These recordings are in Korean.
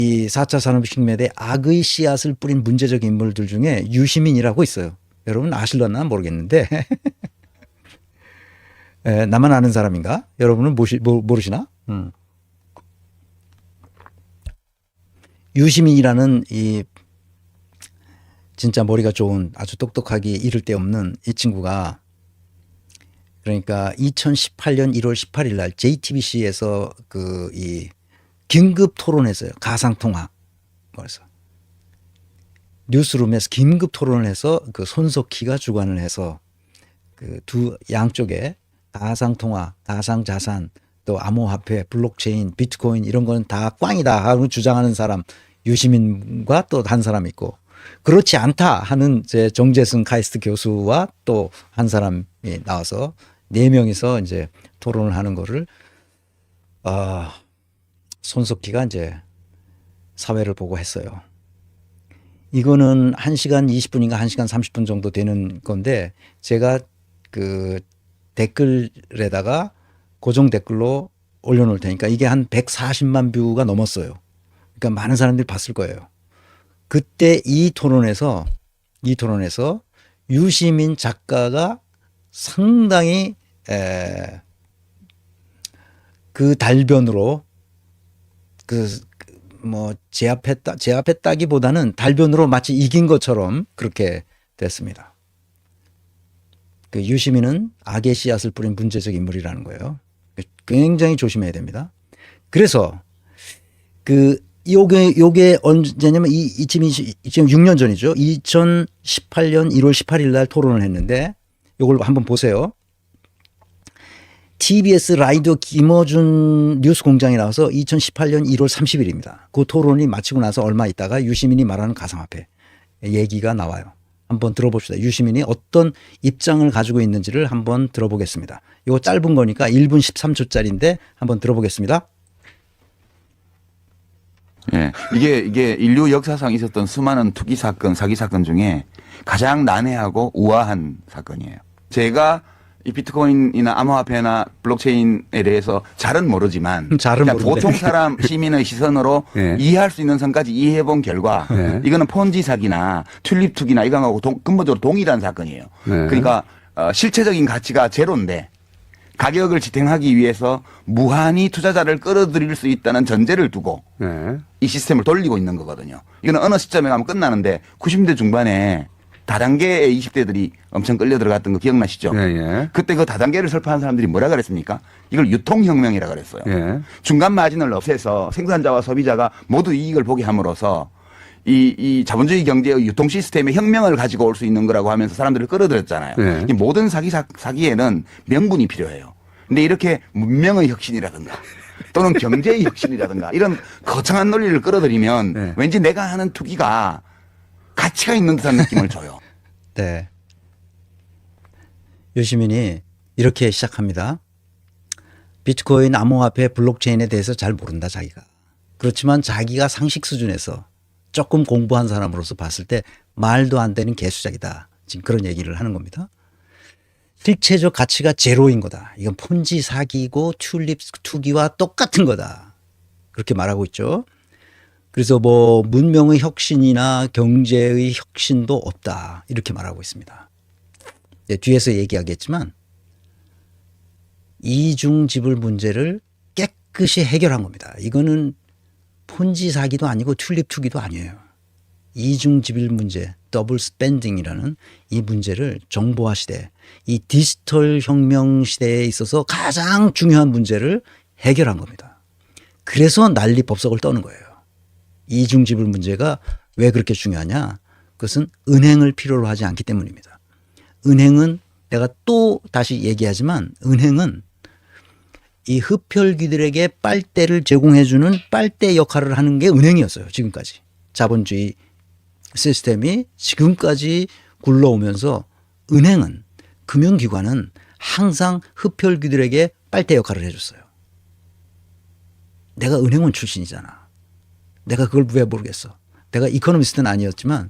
이 4차 산업혁명에 악의 씨앗을 뿌린 문제적 인물들 중에 유시민이라고 있어요. 여러분 아실려나 모르겠는데 나만 아는 사람인가? 여러분은 모르시나? 유시민이라는 이 진짜 머리가 좋은 아주 똑똑하기 이를 데 없는 이 친구가 그러니까 2018년 1월 18일 날 JTBC에서 그 이 긴급 토론했어요. 가상 통화. 그래서 뉴스룸에서 긴급 토론을 해서 그 손석희가 주관을 해서 그 두 양쪽에 가상 통화, 가상 자산, 또 암호화폐, 블록체인, 비트코인 이런 건 다 꽝이다 하고 주장하는 사람 유시민과 또 한 사람 있고 그렇지 않다 하는 제 정재승 카이스트 교수와 또 한 사람이 나와서 네 명이서 이제 토론을 하는 거를 손석희가 이제 사회를 보고 했어요. 이거는 1시간 20분인가 1시간 30분 정도 되는 건데 제가 그 댓글에다가 고정 댓글로 올려놓을 테니까 이게 한 140만 뷰가 넘었어요. 그러니까 많은 사람들이 봤을 거예요. 그때 이 토론에서 유시민 작가가 상당히 그 달변으로 제압했다기보다는 달변으로 마치 이긴 것처럼 그렇게 됐습니다. 그 유시민은 악의 씨앗을 뿌린 문제적 인물이라는 거예요. 굉장히 조심해야 됩니다. 그래서 요게 언제냐면 지금 6년 전이죠. 2018년 1월 18일 날 토론을 했는데 요걸 한번 보세요. TBS 라디오 김어준 뉴스공장에 나와서 2018년 1월 30일입니다. 그 토론이 마치고 나서 얼마 있다가 유시민이 말하는 가상화폐 얘기가 나와요. 한번 들어봅시다. 유시민이 어떤 입장을 가지고 있는지를 한번 들어보겠습니다. 이거 짧은 거니까 1분 13초짜리인데 한번 들어보겠습니다. 예. 이게 인류 역사상 있었던 수많은 투기 사건, 사기 사건 중에 가장 난해하고 우아한 사건이에요. 제가 이 비트코인이나 암호화폐나 블록체인에 대해서 잘은 모르지만 그러니까 보통 사람 시민의 시선으로 예. 이해할 수 있는 선까지 이해해 본 결과 예. 이거는 폰지 사기나 튤립 투기나 이거하고 근본적으로 동일한 사건이에요. 예. 그러니까 실체적인 가치가 제로인데 가격을 지탱하기 위해서 무한히 투자자를 끌어들일 수 있다는 전제를 두고 네. 이 시스템을 돌리고 있는 거거든요. 이거는 어느 시점에 가면 끝나는데 90대 중반에 다단계의 20대들이 엄청 끌려 들어갔던 거 기억나시죠? 네, 네. 그때 그 다단계를 설파한 사람들이 뭐라 그랬습니까? 이걸 유통혁명이라 그랬어요. 네. 중간 마진을 없애서 생산자와 소비자가 모두 이익을 보게 함으로써 이 자본주의 경제의 유통 시스템의 혁명을 가지고 올 수 있는 거라고 하면서 사람들을 끌어들였잖아요. 네. 모든 사기에는 명분이 필요해요. 근데 이렇게 문명의 혁신이라든가 또는 경제의 혁신이라든가 이런 거창한 논리를 끌어들이면 네. 왠지 내가 하는 투기가 가치가 있는 듯한 느낌을 줘요. 네. 유시민이 이렇게 시작합니다. 비트코인, 암호화폐, 블록체인에 대해서 잘 모른다 자기가. 그렇지만 자기가 상식 수준에서 조금 공부한 사람으로서 봤을 때 말도 안 되는 개수작이다. 지금 그런 얘기를 하는 겁니다. 실체적 가치가 제로인 거다. 이건 폰지 사기고 튤립 투기와 똑같은 거다. 그렇게 말하고 있죠. 그래서 뭐 문명의 혁신이나 경제의 혁신도 없다. 이렇게 말하고 있습니다. 네, 뒤에서 얘기하겠지만 이중지불 문제를 깨끗이 해결한 겁니다. 이거는 폰지 사기도 아니고 튤립 투기도 아니에요. 이중지불 문제, 더블 스pen딩이라는 이 문제를 정보화 시대, 이 디지털 혁명 시대에 있어서 가장 중요한 문제를 해결한 겁니다. 그래서 난리 법석을 떠는 거예요. 이중지불 문제가 왜 그렇게 중요하냐? 그것은 은행을 필요로 하지 않기 때문입니다. 은행은 내가 또 다시 얘기하지만 은행은 이 흡혈귀들에게 빨대를 제공해주는 빨대 역할을 하는 게 은행이었어요. 지금까지. 자본주의 시스템이 지금까지 굴러오면서 은행은, 금융기관은 항상 흡혈귀들에게 빨대 역할을 해줬어요. 내가 은행원 출신이잖아. 내가 그걸 왜 모르겠어. 내가 이코노미스트는 아니었지만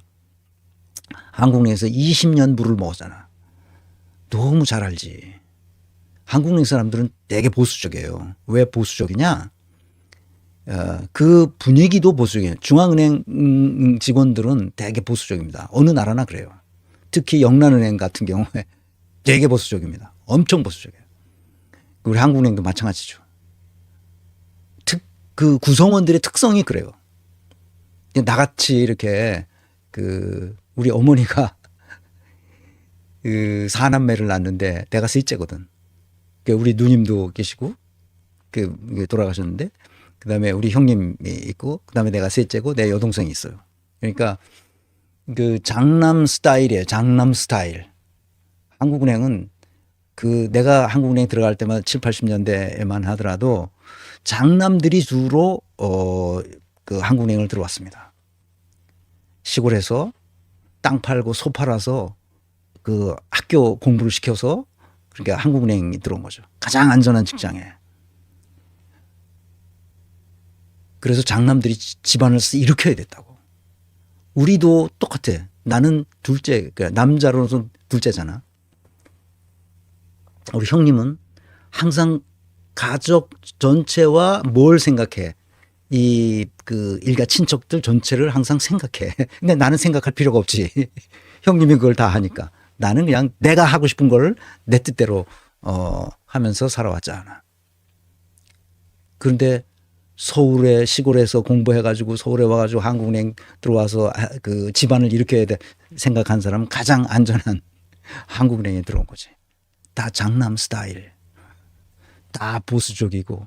한국은행에서 20년 물을 먹었잖아. 너무 잘 알지. 한국은행 사람들은 되게 보수적이에요. 왜 보수적이냐? 그 분위기도 보수적이에요. 중앙은행 직원들은 되게 보수적입니다. 어느 나라나 그래요. 특히 영란은행 같은 경우에 되게 보수적입니다. 엄청 보수적이에요. 우리 한국은행도 마찬가지죠. 그 구성원들의 특성이 그래요. 나같이 이렇게 우리 어머니가 그 사남매를 낳는데 내가 셋째거든. 우리 누님도 계시고 돌아가셨는데 그다음에 우리 형님이 있고 그다음에 내가 셋째고 내 여동생이 있어요. 그러니까 그 장남 스타일이에요. 장남 스타일. 한국은행은 내가 한국은행 들어갈 때마다 7, 80년대에만 하더라도 장남들이 주로 그 한국은행을 들어왔습니다. 시골에서 땅 팔고 소 팔아서 그 학교 공부를 시켜서 그러니까 한국은행이 들어온 거죠. 가장 안전한 직장에. 그래서 장남들이 집안을 일으켜야 됐다고. 우리도 똑같아. 나는 둘째, 그러니까 남자로서 둘째잖아. 우리 형님은 항상 가족 전체와 뭘 생각해. 일가 친척들 전체를 항상 생각해. 근데 나는 생각할 필요가 없지. 형님이 그걸 다 하니까. 나는 그냥 내가 하고 싶은 걸 내 뜻대로 하면서 살아왔잖아. 그런데 시골에서 공부해가지고 서울에 와가지고 한국은행 들어와서 그 집안을 일으켜야 돼 생각한 사람은 가장 안전한 한국은행에 들어온 거지. 다 장남 스타일. 다 보수적이고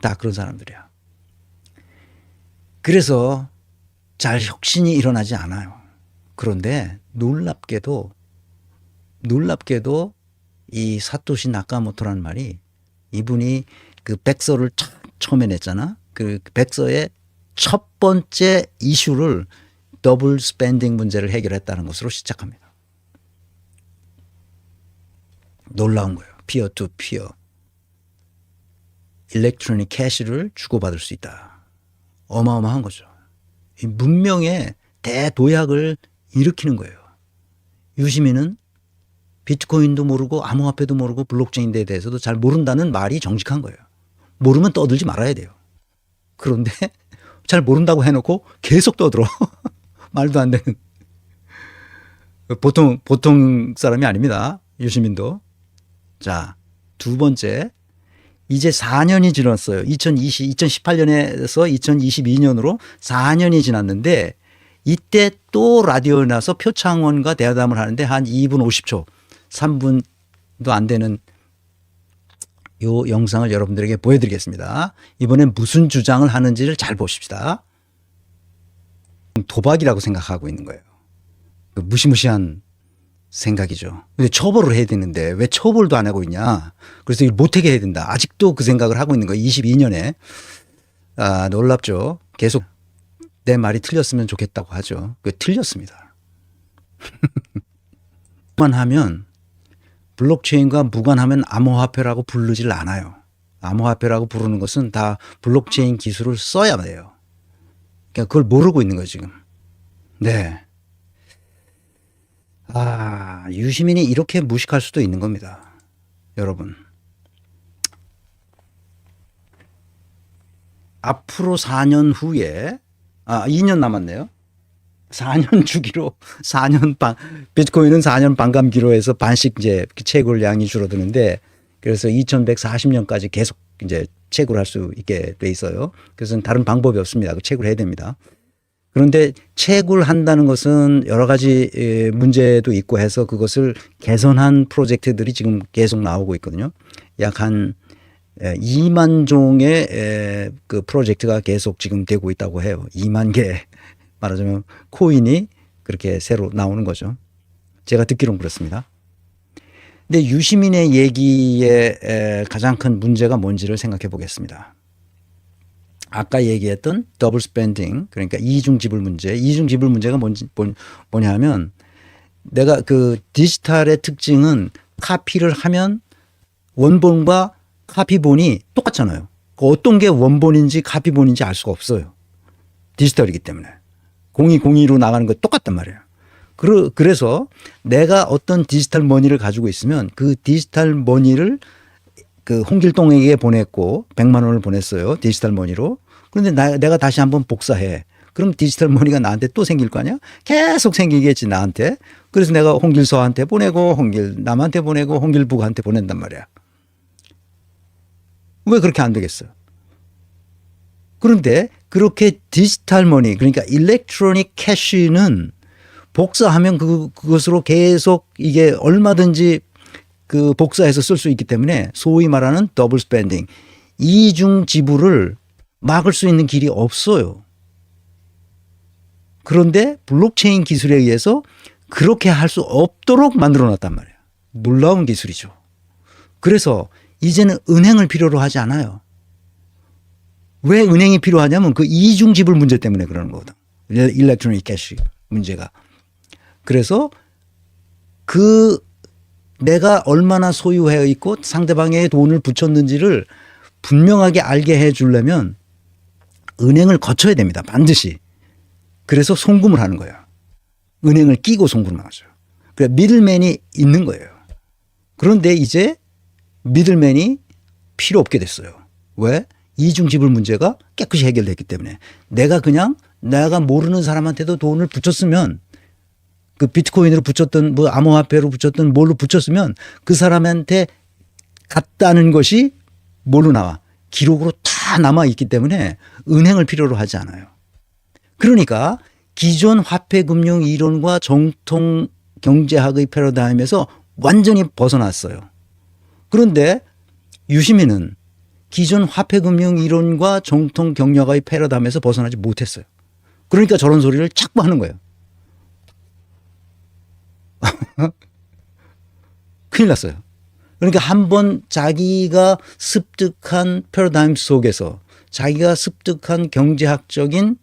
다 그런 사람들이야. 그래서 잘 혁신이 일어나지 않아요. 그런데 놀랍게도 이 사토시 나카모토라는 말이 이분이 그 백서를 처음에 냈잖아. 그 백서의 첫 번째 이슈를 더블 스pen딩 문제를 해결했다는 것으로 시작합니다. 놀라운 거예요. 피어 투 피어. 일렉트로닉 캐시를 주고받을 수 있다. 어마어마한 거죠. 이 문명의 대도약을 일으키는 거예요. 유시민은 비트코인도 모르고 암호화폐도 모르고 블록체인에 대해서도 잘 모른다는 말이 정직한 거예요. 모르면 떠들지 말아야 돼요. 그런데 잘 모른다고 해놓고 계속 떠들어. 말도 안 되는. 보통 사람이 아닙니다. 유시민도. 자, 두 번째. 이제 4년이 지났어요. 2018년에서 2022년으로 4년이 지났는데 이때 또 라디오에 나서 표창원과 대화담을 하는데 한 2분 50초, 3분도 안 되는 요 영상을 여러분들에게 보여드리겠습니다. 이번엔 무슨 주장을 하는지를 잘 보십시다. 도박이라고 생각하고 있는 거예요. 그 무시무시한 생각이죠. 근데 처벌을 해야 되는데 왜 처벌도 안 하고 있냐. 그래서 이걸 못하게 해야 된다. 아직도 그 생각을 하고 있는 거예요. 22년에. 놀랍죠. 계속 내 말이 틀렸으면 좋겠다고 하죠. 틀렸습니다. 무관하면 블록체인과 무관하면 암호화폐라고 부르질 않아요. 암호화폐라고 부르는 것은 다 블록체인 기술을 써야 돼요. 그러니까 그걸 모르고 있는 거예요, 지금. 네. 유시민이 이렇게 무식할 수도 있는 겁니다. 여러분. 앞으로 4년 후에, 2년 남았네요. 4년 주기로, 비트코인은 4년 반감기로 해서 반씩 이제 채굴량이 줄어드는데, 그래서 2140년까지 계속 이제 채굴할 수 있게 돼 있어요. 그래서 다른 방법이 없습니다. 채굴해야 됩니다. 그런데 채굴한다는 것은 여러 가지 문제도 있고 해서 그것을 개선한 프로젝트들이 지금 계속 나오고 있거든요. 약 한 2만 종의 그 프로젝트가 계속 지금 되고 있다고 해요. 2만 개 말하자면 코인이 그렇게 새로 나오는 거죠. 제가 듣기로는 그렇습니다. 근데 유시민의 얘기의 가장 큰 문제가 뭔지를 생각해 보겠습니다. 아까 얘기했던 더블 스pen딩, 그러니까 이중 지불 문제. 이중 지불 문제가 뭐냐 하면 내가 그 디지털의 특징은 카피를 하면 원본과 카피본이 똑같잖아요. 어떤 게 원본인지 카피본인지 알 수가 없어요. 디지털이기 때문에. 0202로 나가는 거 똑같단 말이에요. 그래서 내가 어떤 디지털 머니를 가지고 있으면 그 디지털 머니를 그 홍길동에게 보냈고 100만 원을 보냈어요. 디지털 머니로. 그런데 내가 다시 한번 복사해. 그럼 디지털 머니가 나한테 또 생길 거 아니야? 계속 생기겠지 나한테. 그래서 내가 홍길서한테 보내고 홍길남한테 보내고 홍길북한테 보낸단 말이야. 왜 그렇게 안 되겠어요? 그런데 그렇게 디지털 머니 그러니까 일렉트로닉 캐시는 복사하면 그것으로 계속 이게 얼마든지 그 복사해서 쓸 수 있기 때문에 소위 말하는 더블 스pen딩 이중 지불을 막을 수 있는 길이 없어요. 그런데 블록체인 기술에 의해서 그렇게 할 수 없도록 만들어 놨단 말이에요. 놀라운 기술이죠. 그래서 이제는 은행을 필요로 하지 않아요. 왜 은행이 필요하냐면 그 이중 지불 문제 때문에 그러는 거거든. 일렉트로닉 캐시 문제가. 그래서 그 내가 얼마나 소유해 있고 상대방의 돈을 붙였는지를 분명하게 알게 해 주려면 은행을 거쳐야 됩니다. 반드시. 그래서 송금을 하는 거예요. 은행을 끼고 송금을 하죠. 그래 미들맨이 있는 거예요. 그런데 이제 미들맨이 필요 없게 됐어요. 왜? 이중 지불 문제가 깨끗이 해결됐기 때문에 내가 모르는 사람한테도 돈을 붙였으면 그 비트코인으로 붙였던 뭐 암호화폐로 붙였던 뭘로 붙였으면 그 사람한테 갔다는 것이 뭘로 나와? 기록으로 다 남아 있기 때문에 은행을 필요로 하지 않아요. 그러니까 기존 화폐 금융 이론과 정통 경제학의 패러다임에서 완전히 벗어났어요. 그런데 유시민은 기존 화폐 금융 이론과 정통 경제학의 패러다임에서 벗어나지 못했어요. 그러니까 저런 소리를 자꾸 하는 거예요. 큰일 났어요. 그러니까 한번 자기가 습득한 패러다임 속에서 자기가 습득한 경제학적인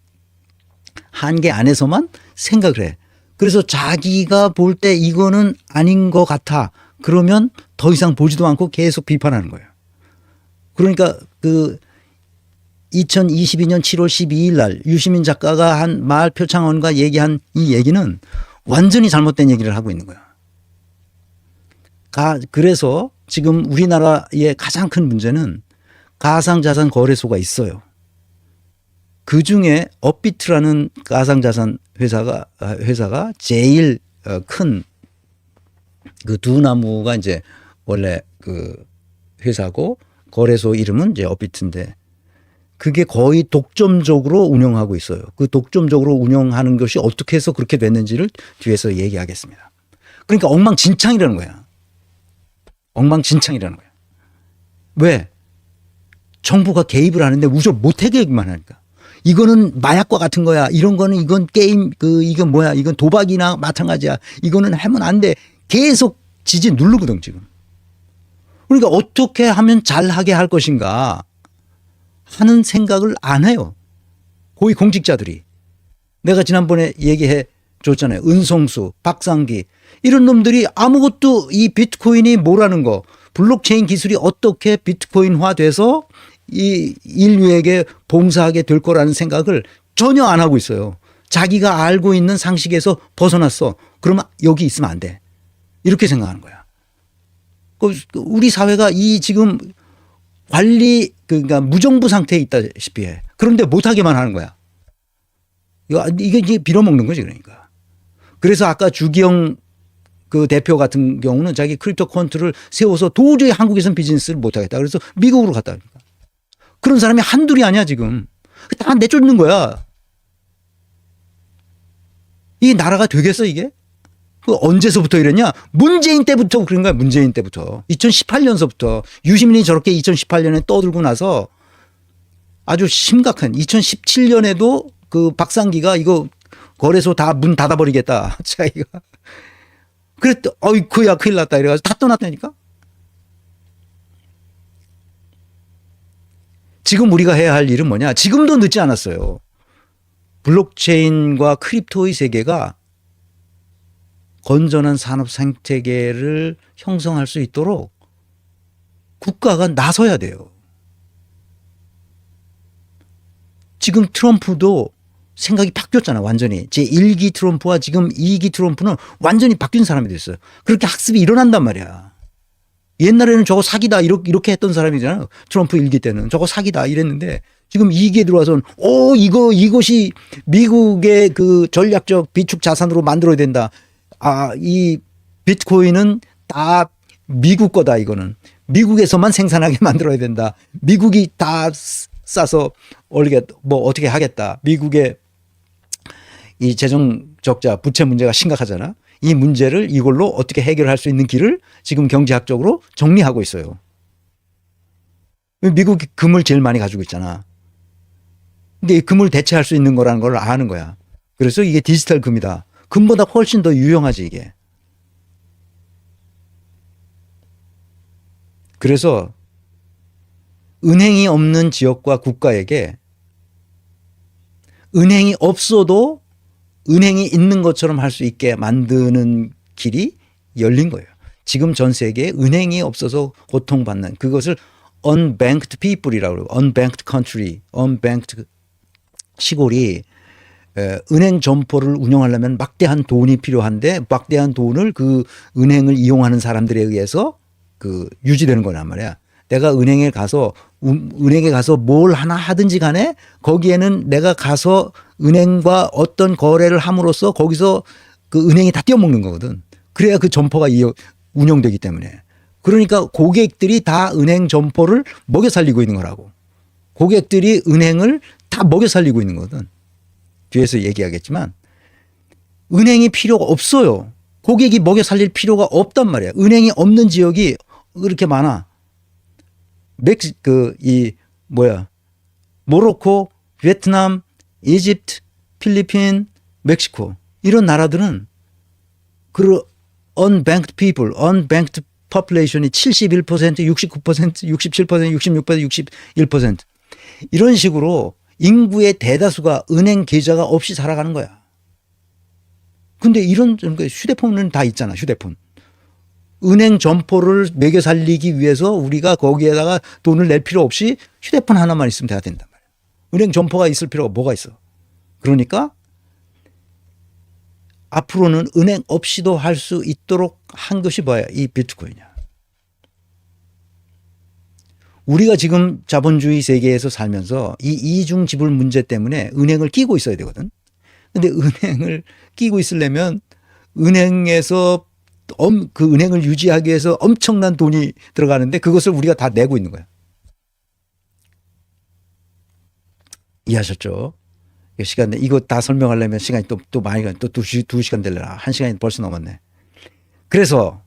한계 안에서만 생각을 해. 그래서 자기가 볼 때 이거는 아닌 것 같아. 그러면 더 이상 보지도 않고 계속 비판하는 거예요. 그러니까 그 2022년 7월 12일 날 유시민 작가가 한 마을 표창원과 얘기한 이 얘기는 완전히 잘못된 얘기를 하고 있는 거야. 그래서 지금 우리나라의 가장 큰 문제는 가상자산 거래소가 있어요. 그 중에 업비트라는 가상자산 회사가 제일 큰 그 두 나무가 이제 원래 그 회사고 거래소 이름은 이제 업비트인데 그게 거의 독점적으로 운영하고 있어요. 그 독점적으로 운영하는 것이 어떻게 해서 그렇게 됐는지를 뒤에서 얘기하겠습니다. 그러니까 엉망진창이라는 거야. 엉망진창이라는 거야. 왜? 정부가 개입을 하는데 무조건 못하게만 하니까. 이거는 마약과 같은 거야. 이런 거는 이건 게임 이건 뭐야. 이건 도박이나 마찬가지야. 이거는 하면 안 돼. 계속 지지 누르거든 지금. 그러니까 어떻게 하면 잘하게 할 것인가 하는 생각을 안 해요. 고위 공직자들이. 내가 지난번에 얘기해 줬잖아요. 은성수, 박상기 이런 놈들이 아무것도 이 비트코인이 뭐라는 거 블록체인 기술이 어떻게 비트코인화 돼서 이 인류에게 봉사하게 될 거라는 생각을 전혀 안 하고 있어요. 자기가 알고 있는 상식에서 벗어났어. 그러면 여기 있으면 안 돼. 이렇게 생각하는 거야. 우리 사회가 이 지금 그러니까 무정부 상태에 있다시피 해. 그런데 못하게만 하는 거야. 이게 이제 빌어먹는 거지 그러니까. 그래서 아까 주기영 그 대표 같은 경우는 자기 크립토 콘트를 세워서 도저히 한국에서는 비즈니스를 못하겠다. 그래서 미국으로 갔다 오니까. 그런 사람이 한둘이 아니야 지금. 다 내쫓는 거야. 이 나라가 되겠어 이게? 언제서부터 이랬냐? 문재인 때부터 그런 거야. 문재인 때부터. 2018년서부터 유시민이 저렇게 2018년에 떠들고 나서 아주 심각한 2017년에도 그 박상기가 이거 거래소 다 문 닫아버리겠다. 자기가. 그랬더 어이쿠야 큰일 났다 이래가지고 다 떠났다니까. 지금 우리가 해야 할 일은 뭐냐? 지금도 늦지 않았어요. 블록체인과 크립토의 세계가 건전한 산업 생태계를 형성할 수 있도록 국가가 나서야 돼요. 지금 트럼프도 생각이 바뀌었잖아 완전히. 제1기 트럼프와 지금 2기 트럼프는 완전히 바뀐 사람이 됐어요. 그렇게 학습이 일어난단 말이야. 옛날에는 저거 사기다 이렇게 했던 사람이잖아요. 트럼프 1기 때는 저거 사기다 이랬는데 지금 이익에 들어와서 이것이 미국의 그 전략적 비축 자산으로 만들어야 된다. 이 비트코인은 다 미국 거다. 이거는 미국에서만 생산하게 만들어야 된다. 미국이 다 싸서 어떻게 하겠다. 미국의 이 재정 적자 부채 문제가 심각하잖아. 이 문제를 이걸로 어떻게 해결할 수 있는 길을 지금 경제학적으로 정리하고 있어요. 미국이 금을 제일 많이 가지고 있잖아. 근데 이 금을 대체할 수 있는 거라는 걸 아는 거야. 그래서 이게 디지털 금이다. 금보다 훨씬 더 유용하지 이게. 그래서 은행이 없는 지역과 국가에게 은행이 없어도 은행이 있는 것처럼 할 수 있게 만드는 길이 열린 거예요. 지금 전 세계에 은행이 없어서 고통받는 그것을 unbanked people이라고 그러고 unbanked country, unbanked 시골이 은행 점포를 운영하려면 막대한 돈이 필요한데 막대한 돈을 그 은행을 이용하는 사람들에 의해서 그 유지되는 거란 말이야. 내가 은행에 가서 뭘 하나 하든지 간에 거기에는 내가 가서 은행과 어떤 거래를 함으로써 거기서 그 은행이 다 떼어먹는 거거든. 그래야 그 점포가 운영되기 때문에. 그러니까 고객들이 다 은행 점포를 먹여 살리고 있는 거라고. 고객들이 은행을 다 먹여 살리고 있는 거거든. 뒤에서 얘기하겠지만 은행이 필요가 없어요. 고객이 먹여 살릴 필요가 없단 말이야. 은행이 없는 지역이 그렇게 많아. 모로코, 베트남, 이집트, 필리핀, 멕시코 이런 나라들은 그 unbanked people, unbanked population이 71%, 69%, 67%, 66%, 61% 이런 식으로 인구의 대다수가 은행 계좌가 없이 살아가는 거야. 근데 이런 휴대폰은 다 있잖아. 휴대폰. 은행 점포를 매겨 살리기 위해서 우리가 거기에다가 돈을 낼 필요 없이 휴대폰 하나만 있으면 돼야 된단 말이야. 은행 점포가 있을 필요가 뭐가 있어. 그러니까 앞으로는 은행 없이도 할 수 있도록 한 것이 뭐야? 이 비트코인이야. 우리가 지금 자본주의 세계에서 살면서 이 이중 지불 문제 때문에 은행을 끼고 있어야 되거든. 근데 은행을 끼고 있으려면 은행에서 그 은행을 유지하기 위해서 엄청난 돈이 들어가는데 그것을 우리가 다 내고 있는 거야. 이해하셨죠? 이거 다 설명하려면 시간이 또 많이 가. 또 2시간 되려나. 1시간이 벌써 넘었네. 그래서